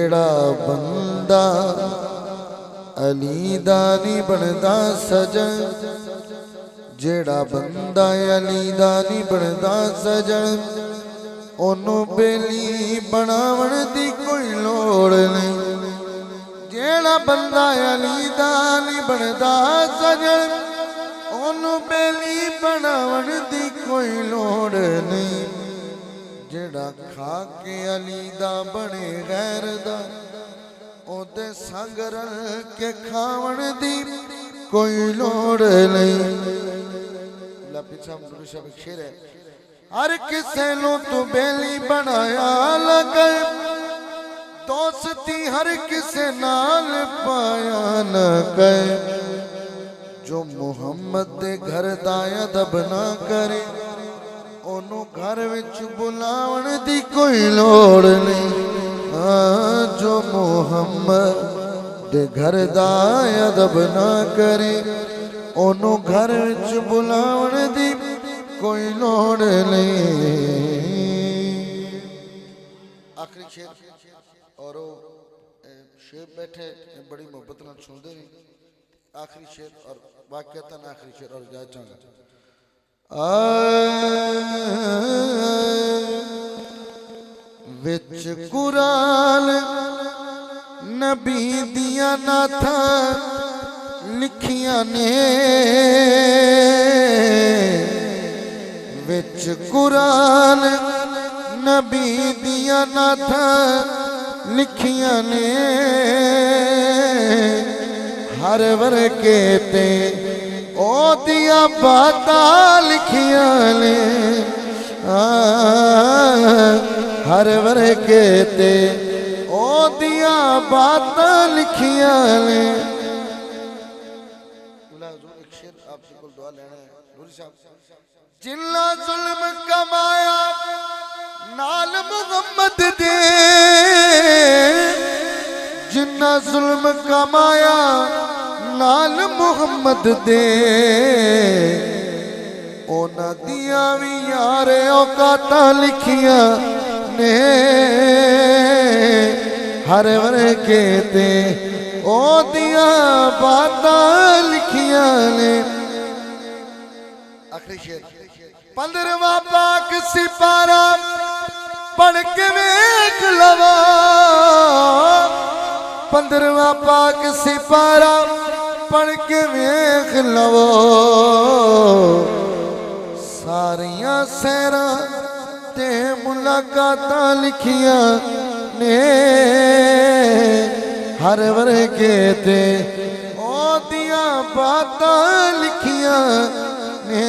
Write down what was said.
جیڑا بندہ علی دا نہیں بندا سجن جیڑا بندہ علی دا نہیں بندا سجن اونوں بیلی بناون دی کوئی لوڑ نہیں جیڑا بندہ علی دا نہیں بندا سجن اونوں بیلی بناون دی کوئی لوڑ نہیں جیڑا کھا کے علی دا بنے غیر دا او دے سنگ رل کے کھاون دی کوئی لوڑ نہیں اللہ پیچھا مدر شاہ ایک شیر ہے ہر کسے نو تو بیلی بنایا لگے دوستی ہر کسے نال پایا نہ کہے جو محمد دے گھر دا ادب نہ کرے اونوں گھر وچ بلاون دی کوئی لوڑ نہیں جو محمد دے گھر دا ادب نہ کرے اونوں گھر وچ بلاون دی کوئی لوڑ نہیں آخری شیر اور شیر بیٹھے بڑی محبت نال سن دے آخری شیر اور واقعتاً آخری شیر اور جا چاہاں وچ قرآن نبی دیا ناتھا لکھیاں نے وچ قرآن نبی دیا ناتھا لکھیاں نے ہر ورکے تے او دیا باتاں لکھیاں نے ہر ورکے تے او دیا باتاں لکھیاں نے ایک شیر آپ سے کل دعا لینا ہے نوری صاحب جنہ ظلم کمایا نال محمد دے جنہ ظلم کمایا نال محمد دے اونا دیا بھی یار اوقاتاں لکھیاں نے ہر ورکے تے او دیا باتاں لکھیاں نے آخری شیر 15واں پاک سپارہ پڑھ کے ویکھ لوا 15واں پاک سپارہ پڑھ کے ویکھ لو ساریاں سیراں تے ملاقاتاں لکھیاں نے ہر ورکے تے او دیاں باتاں لکھیاں نے